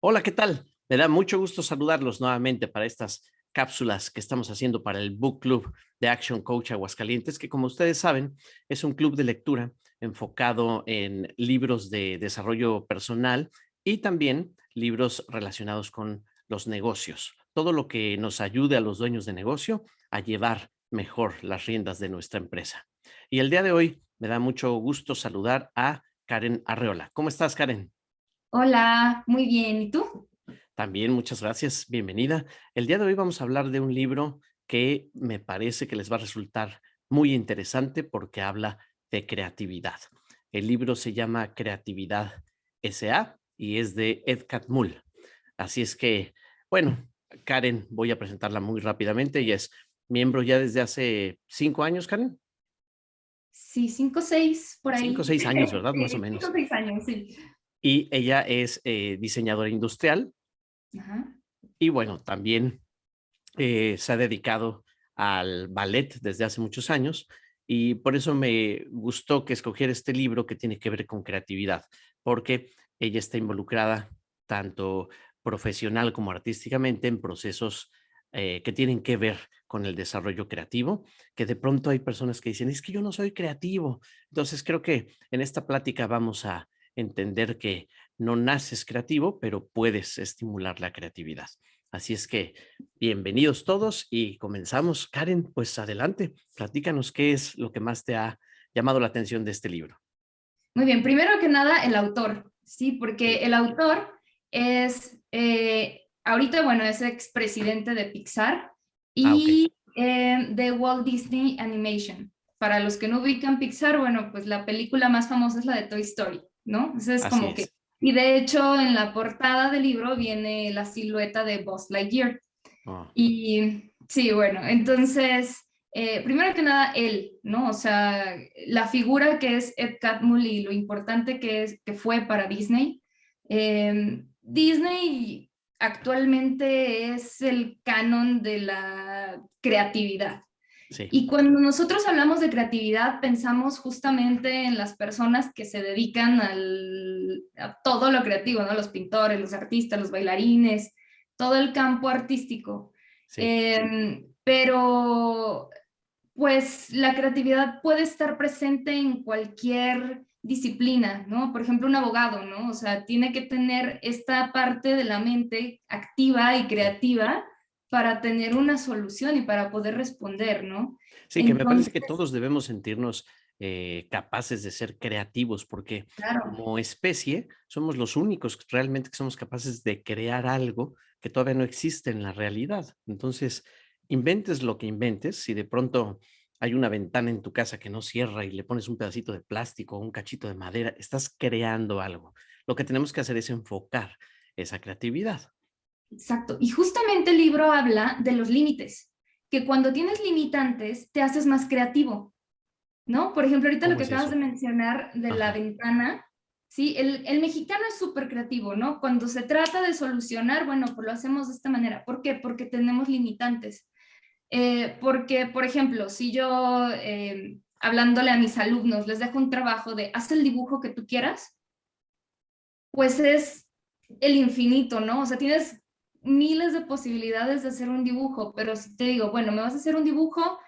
Hola, ¿qué tal? Me da mucho gusto saludarlos nuevamente para estas cápsulas que estamos haciendo para el Book Club de Action Coach Aguascalientes, que como ustedes saben, es un club de lectura enfocado en libros de desarrollo personal y también libros relacionados con los negocios. Todo lo que nos ayude a los dueños de negocio a llevar mejor las riendas de nuestra empresa. Y el día de hoy me da mucho gusto saludar a Karen Arreola. ¿Cómo estás, Karen? Hola, muy bien. ¿Y tú? También, muchas gracias, bienvenida. El día de hoy vamos a hablar de un libro que me parece que les va a resultar muy interesante porque habla de creatividad. El libro se llama Creatividad S.A. y es de Ed Catmull. Así es que, bueno, Karen, voy a presentarla muy rápidamente. Ella es miembro ya desde hace 5 años, Karen. Sí, 5, 6 por 5 o 6 años, ¿verdad? Más o Sí, 5, menos. 6 años, sí. Y ella es diseñadora industrial Ajá. y bueno, también se ha dedicado al ballet desde hace muchos años y por eso me gustó que escogiera este libro que tiene que ver con creatividad, porque ella está involucrada tanto profesional como artísticamente en procesos que tienen que ver con el desarrollo creativo, que de pronto hay personas que dicen, es que yo no soy creativo. Entonces creo que en esta plática vamos a entender que no naces creativo, pero puedes estimular la creatividad. Así es que bienvenidos todos y comenzamos. Karen, pues adelante, platícanos qué es lo que más te ha llamado la atención de este libro. Muy bien, primero que nada, el autor, ¿sí? Porque Sí. el autor es, ahorita, bueno, es expresidente de Pixar Ah, ok. y de Walt Disney Animation. Para los que no ubican Pixar, bueno, pues la película más famosa es la de Toy Story, ¿no? Esa es Así como que... es. Y de hecho, en la portada del libro viene la silueta de Buzz Lightyear. Oh, Y sí, bueno, entonces, primero que nada, él, ¿no? O sea, la figura que es Ed Catmull y lo importante que es, que fue para Disney. Disney actualmente es el canon de la creatividad. sí, Y cuando nosotros hablamos de creatividad, pensamos justamente en las personas que se dedican a todo lo creativo, ¿no? Los pintores, los artistas, los bailarines, todo el campo artístico. sí, Pero, pues, la creatividad puede estar presente en cualquier disciplina, ¿no? Por ejemplo, un abogado, ¿no? O sea, tiene que tener esta parte de la mente activa y sí. creativa para tener una solución y para poder responder, ¿no? Sí, que me parece Entonces, que todos debemos sentirnos capaces de ser creativos, porque claro, como especie somos los únicos realmente que somos capaces de crear algo que todavía no existe en la realidad. Entonces, inventes lo que inventes, si de pronto hay una ventana en tu casa que no cierra y le pones un pedacito de plástico o un cachito de madera, estás creando algo. Lo que tenemos que hacer es enfocar esa creatividad. exacto. Y justamente el libro habla de los límites, que cuando tienes limitantes te haces más creativo, ¿no? Por ejemplo, ahorita lo ¿Cómo que es acabas de eso? mencionar de la Ajá, ventana, ¿sí? El mexicano es súper creativo, ¿no? Cuando se trata de solucionar, bueno, pues lo hacemos de esta manera. ¿Por qué? Porque tenemos limitantes. Porque, por ejemplo, si yo, hablándole a mis alumnos, les dejo un trabajo de haz el dibujo que tú quieras, pues es el infinito, ¿no? O sea, tienes miles de posibilidades de hacer un dibujo, pero si te digo, bueno, me vas a hacer un dibujo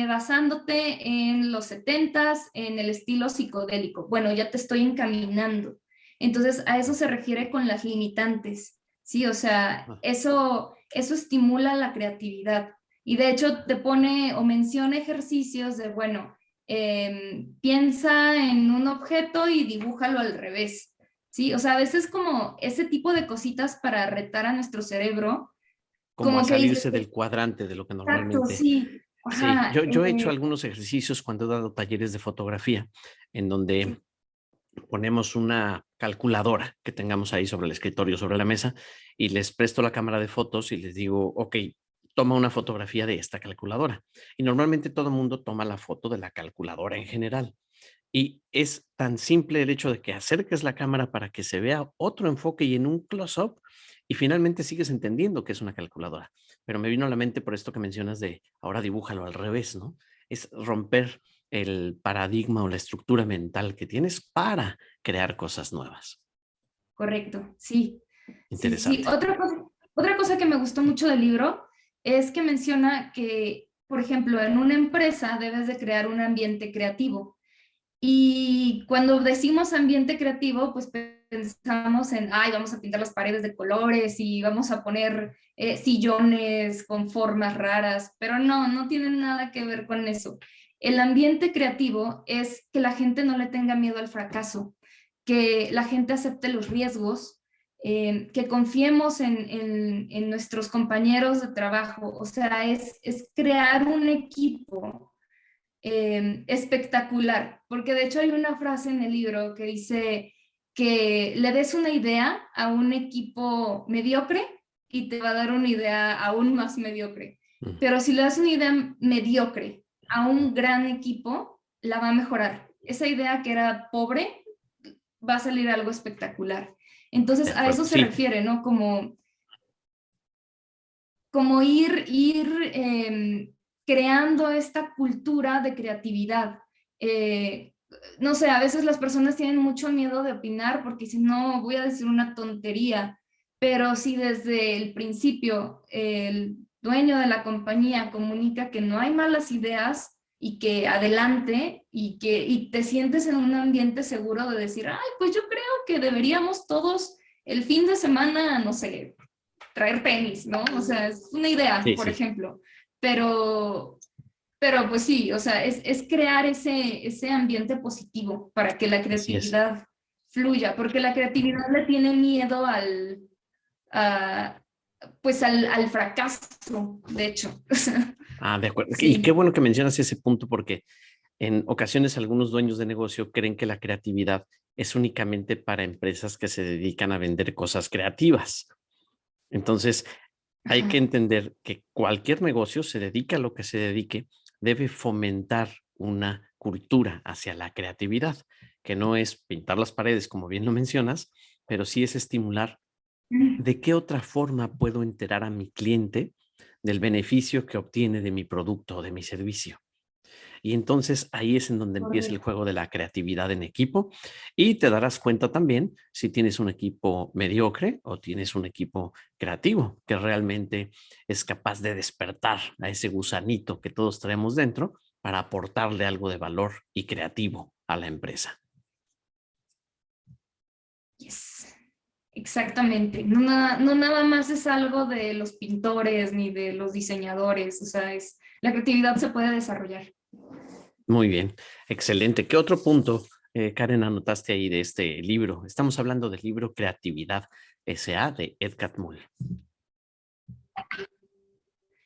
basándote en los setentas, en el estilo psicodélico. Bueno, ya te estoy encaminando. Entonces, a eso se refiere con las limitantes, ¿sí? O sea, ajá. eso estimula la creatividad. Y de hecho te pone o menciona ejercicios de, bueno, piensa en un objeto y dibújalo al revés. Sí, o sea, a veces como ese tipo de cositas para retar a nuestro cerebro, Como a como que dices, salirse del cuadrante de lo que exacto, normalmente. sí, Sí, ajá, yo he hecho algunos ejercicios cuando he dado talleres de fotografía, en sí, donde ponemos una calculadora que tengamos ahí sobre el escritorio, sobre la mesa, y les presto la cámara de fotos y les digo, ok, toma una fotografía de esta calculadora. Y normalmente todo el mundo toma la foto de la calculadora en general. Y es tan simple el hecho de que acerques la cámara para que se vea otro enfoque y en un close-up, y finalmente sigues entendiendo que es una calculadora. Pero me vino a la mente por esto que mencionas de ahora dibújalo al revés, ¿no? Es romper el paradigma o la estructura mental que tienes para crear cosas nuevas. correcto, sí. Sí, sí. Interesante. Otra cosa que me gustó mucho del libro es que menciona que, por ejemplo, en una empresa debes de crear un ambiente creativo. Y cuando decimos ambiente creativo, pues pensamos en, ay, vamos a pintar las paredes de colores y vamos a poner sillones con formas raras, pero no, no tiene nada que ver con eso. El ambiente creativo es que la gente no le tenga miedo al fracaso, que la gente acepte los riesgos, que confiemos en nuestros compañeros de trabajo. O sea, es crear un equipo espectacular, porque de hecho hay una frase en el libro que dice que le des una idea a un equipo mediocre y te va a dar una idea aún más mediocre. Mm, Pero si le das una idea mediocre a un gran equipo, la va a mejorar. Esa idea que era pobre va a salir algo espectacular. de Entonces a acuerdo. eso se Sí, refiere, ¿no? Como creando esta cultura de creatividad. Eh, no sé, a veces las personas tienen mucho miedo de opinar porque si no voy a decir una tontería, pero si desde el principio el dueño de la compañía comunica que no hay malas ideas y que adelante y te sientes en un ambiente seguro de decir, ay, pues yo creo que deberíamos todos el fin de semana, no sé, traer tenis, ¿no? O sea, es una idea, sí, por sí, ejemplo, pero, pero pues sí, o sea, es crear ese ambiente positivo para que la así es. creatividad fluya, porque la creatividad le tiene miedo a, pues al fracaso, de hecho. Ah, de acuerdo. Y qué Sí. bueno que mencionas ese punto porque en ocasiones algunos dueños de negocio creen que la creatividad es únicamente para empresas que se dedican a vender cosas creativas. Entonces, hay que Ajá. entender que cualquier negocio, se dedica a lo que se dedique, debe fomentar una cultura hacia la creatividad, que no es pintar las paredes, como bien lo mencionas, pero sí es estimular de qué otra forma puedo enterar a mi cliente del beneficio que obtiene de mi producto o de mi servicio. Y entonces ahí es en donde empieza el Correcto. juego de la creatividad en equipo y te darás cuenta también si tienes un equipo mediocre o tienes un equipo creativo que realmente es capaz de despertar a ese gusanito que todos traemos dentro para aportarle algo de valor y creativo a la empresa. Yes. Exactamente. No, no nada más es algo de los pintores ni de los diseñadores, o sea, la creatividad se puede desarrollar. Muy bien, excelente. ¿Qué otro punto, Karen, anotaste ahí de este libro? Estamos hablando del libro Creatividad S.A. de Ed Catmull.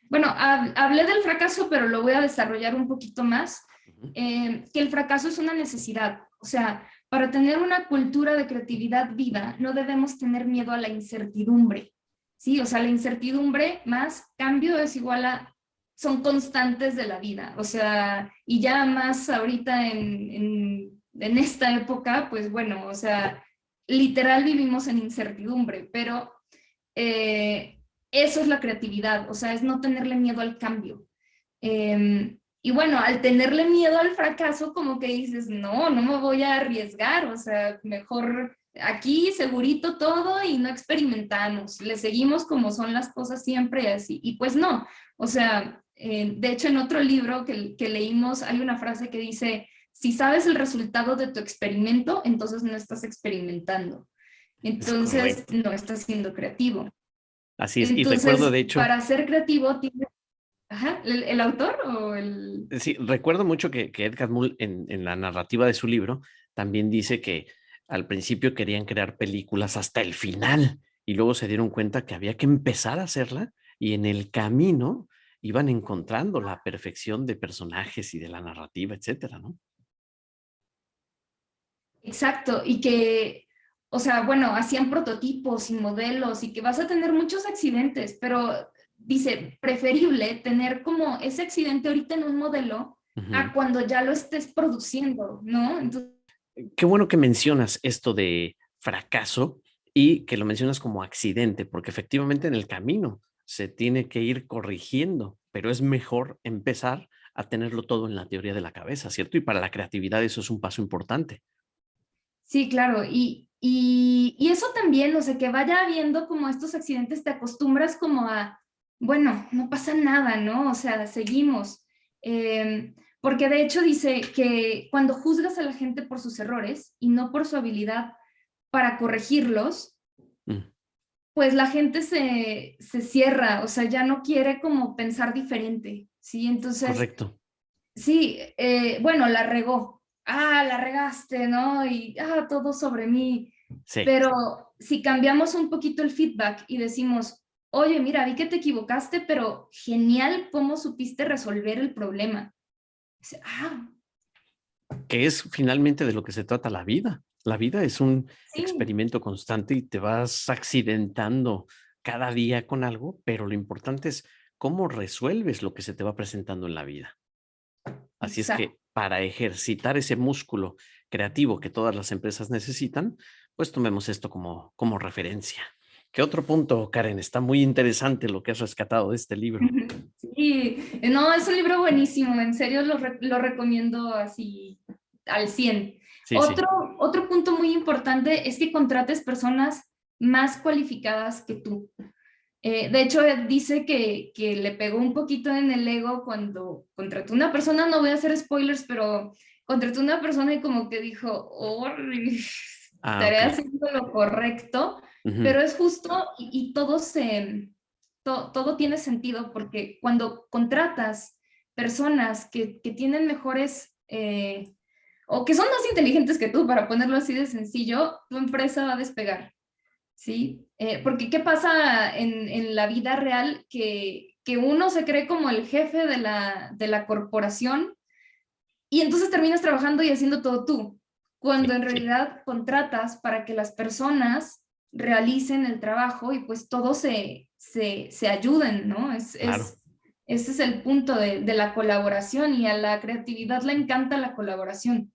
Bueno, hablé del fracaso, pero lo voy a desarrollar un poquito más, Ujú. que el fracaso es una necesidad. O sea, para tener una cultura de creatividad viva, no debemos tener miedo a la incertidumbre. Sí, o sea, la incertidumbre más cambio es igual a, son constantes de la vida. O sea, y ya más ahorita en esta época, pues bueno, o sea, literal vivimos en incertidumbre, pero eso es la creatividad, o sea, es no tenerle miedo al cambio. Y bueno, al tenerle miedo al fracaso, como que dices, no, no me voy a arriesgar, o sea, mejor aquí segurito todo y no experimentamos, le seguimos como son las cosas siempre y así. Y pues no, o sea, de hecho en otro libro que leímos hay una frase que dice, si sabes el resultado de tu experimento, entonces no estás experimentando, Es entonces correcto. no estás siendo creativo. Así es. Y recuerdo, Entonces, de hecho, para ser creativo, ajá, el autor o el... sí, recuerdo mucho que Ed Catmull en la narrativa de su libro también dice que al principio querían crear películas hasta el final y luego se dieron cuenta que había que empezar a hacerla y en el camino iban encontrando la perfección de personajes y de la narrativa, etcétera, ¿no? Exacto, y que, o sea, bueno, hacían prototipos y modelos y que vas a tener muchos accidentes, pero dice, preferible tener como ese accidente ahorita en un modelo Ujú. a cuando ya lo estés produciendo, ¿no? Entonces, Qué bueno que mencionas esto de fracaso y que lo mencionas como accidente, porque efectivamente en el camino se tiene que ir corrigiendo, pero es mejor empezar a tenerlo todo en la teoría de la cabeza, ¿cierto? Y para la creatividad eso es un paso importante. Sí, claro. Y eso también, o sea, que vaya habiendo como estos accidentes, te acostumbras como a, bueno, no pasa nada, ¿no? O sea, seguimos. Porque de hecho dice que cuando juzgas a la gente por sus errores y no por su habilidad para corregirlos, Mm, pues la gente se cierra, o sea, ya no quiere como pensar diferente, ¿sí? Entonces, correcto. sí, bueno, la regó. Ah, la regaste, ¿no? Y todo sobre mí. Sí, Pero si cambiamos un poquito el feedback y decimos, oye, mira, vi que te equivocaste, pero genial cómo supiste resolver el problema. Dice, que es finalmente de lo que se trata la vida. La vida es un sí, experimento constante y te vas accidentando cada día con algo, pero lo importante es cómo resuelves lo que se te va presentando en la vida. Así es exacto. que para ejercitar ese músculo creativo que todas las empresas necesitan, pues tomemos esto como referencia. ¿Qué otro punto, Karen? Está muy interesante lo que has rescatado de este libro. Sí, no, es un libro buenísimo, en serio lo recomiendo así al 100. Sí, sí. Otro punto muy importante es que contrates personas más cualificadas que tú. De hecho, dice que le pegó un poquito en el ego cuando contrató una persona, no voy a hacer spoilers, pero contrató una persona y como que dijo, oh, Ah, estaré ok. haciendo lo correcto, Ujú, pero es justo y todo tiene sentido porque cuando contratas personas que tienen mejores o que son más inteligentes que tú, para ponerlo así de sencillo, tu empresa va a despegar. ¿Sí? Porque ¿qué pasa en la vida real? Que uno se cree como el jefe de la corporación y entonces terminas trabajando y haciendo todo tú, cuando sí, en realidad contratas para que las personas realicen el trabajo y pues todos se ayuden, ¿no? claro. Ese es el punto de la colaboración y a la creatividad le encanta la colaboración.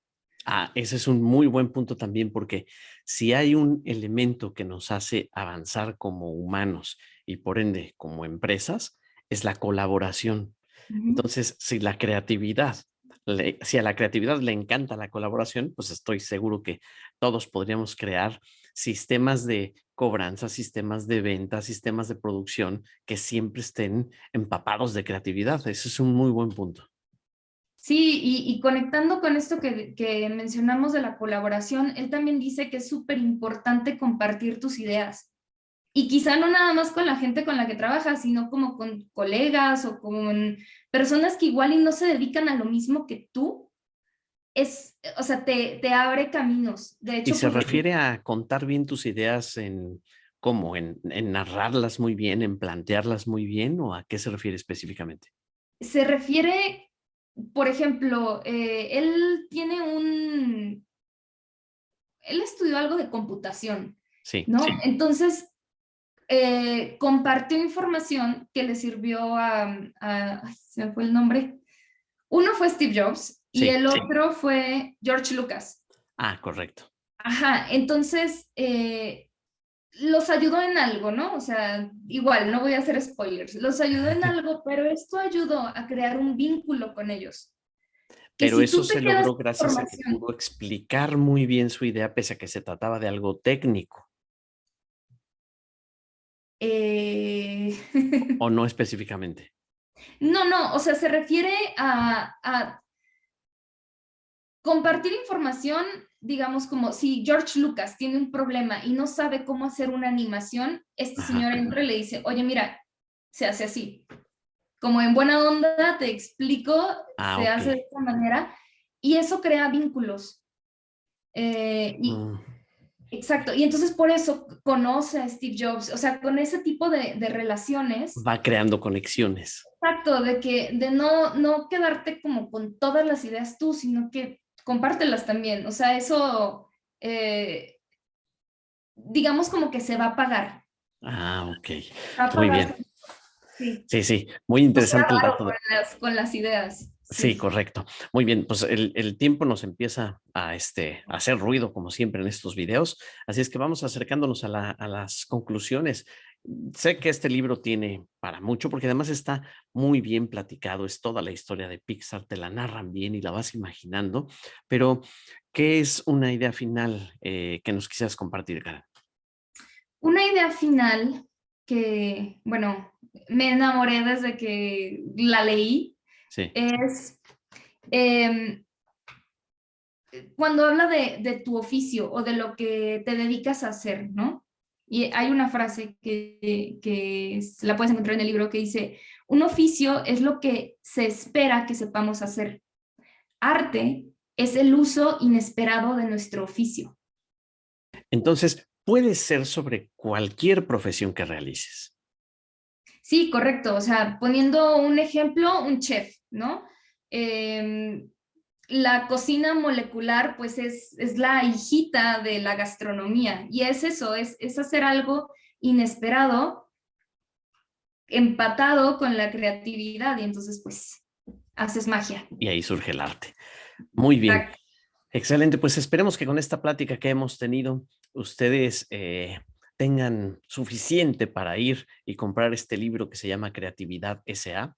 Ah, ese es un muy buen punto también, porque si hay un elemento que nos hace avanzar como humanos y por ende como empresas, es la colaboración. Ujú. Entonces, si a la creatividad le encanta la colaboración, pues estoy seguro que todos podríamos crear sistemas de cobranza, sistemas de venta, sistemas de producción que siempre estén empapados de creatividad. Ese es un muy buen punto. Sí, y conectando con esto que mencionamos de la colaboración, él también dice que es súper importante compartir tus ideas. Y quizá no nada más con la gente con la que trabajas, sino como con colegas o con personas que igual y no se dedican a lo mismo que tú. O sea, te abre caminos. De Y hecho, se porque refiere a contar bien tus ideas en cómo, en narrarlas muy bien, en plantearlas muy bien, ¿o a qué se refiere específicamente? se refiere, por ejemplo, él estudió algo de computación, Sí, ¿no? Sí. Entonces, compartió información que le sirvió ay, se me fue el nombre. Uno fue Steve Jobs y sí. el otro fue George Lucas. Ah, correcto. Ajá, entonces los ayudó en algo, ¿no? O sea, igual, no voy a hacer spoilers, los ayudó en algo, pero esto ayudó a crear un vínculo con ellos. Que Pero si eso tú te se quedas logró con gracias a que información, pudo explicar muy bien su idea, pese a que se trataba de algo técnico, eh, o no específicamente. no, no, o sea, se refiere a compartir información, digamos, como si George Lucas tiene un problema y no sabe cómo hacer una animación, este Ajá. señor entra y le dice, oye, mira, se hace así. Como en buena onda, te explico, Ah, se ok. hace de esta manera y eso crea vínculos. Y Mm, exacto, y entonces por eso conoce a Steve Jobs, o sea, con ese tipo de relaciones, va creando conexiones. exacto, de no quedarte como con todas las ideas tú, sino que compártelas también, o sea, eso, eh, digamos como que se va a pagar, Ah, ok. va a Muy pagar, bien. sí, Sí, sí, muy no sea interesante el raro dato. con las ideas, Sí, sí. correcto. Muy bien, pues el tiempo nos empieza a hacer ruido, como siempre en estos videos, así es que vamos acercándonos a las conclusiones. Sé que este libro tiene para mucho, porque además está muy bien platicado, es toda la historia de Pixar, te la narran bien y la vas imaginando, pero ¿qué es una idea final que nos quisieras compartir, Karen? Una idea final que, bueno, me enamoré desde que la leí Sí, es em, cuando habla de tu oficio o de lo que te dedicas a hacer, ¿no? Y hay una frase que la puedes encontrar en el libro que dice, un oficio es lo que se espera que sepamos hacer. Arte es el uso inesperado de nuestro oficio. entonces puede ser sobre cualquier profesión que realices. Sí, correcto. O sea, poniendo un ejemplo, un chef, ¿no? Eh, la cocina molecular, pues es la hijita de la gastronomía y es eso, es hacer algo inesperado, empatado con la creatividad y entonces, pues, haces magia. Y ahí surge el arte. Muy bien. Exacto. Excelente, pues esperemos que con esta plática que hemos tenido, ustedes tengan suficiente para ir y comprar este libro que se llama Creatividad S.A.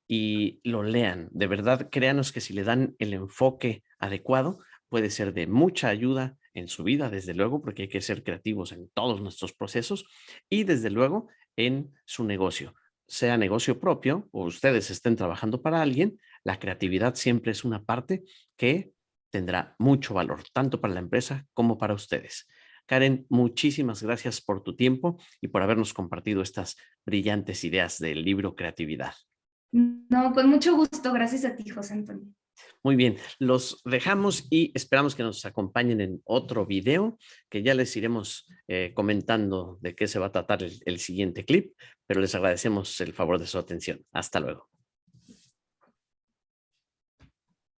y lo lean. De verdad, créanos que si le dan el enfoque adecuado, puede ser de mucha ayuda en su vida, desde luego, porque hay que ser creativos en todos nuestros procesos y desde luego en su negocio. Sea negocio propio o ustedes estén trabajando para alguien, la creatividad siempre es una parte que tendrá mucho valor, tanto para la empresa como para ustedes. Karen, muchísimas gracias por tu tiempo y por habernos compartido estas brillantes ideas del libro Creatividad. No, con mucho gusto. Gracias a ti, José Antonio. Muy bien, los dejamos y esperamos que nos acompañen en otro video que ya les iremos comentando de qué se va a tratar el siguiente clip, pero les agradecemos el favor de su atención. Hasta luego.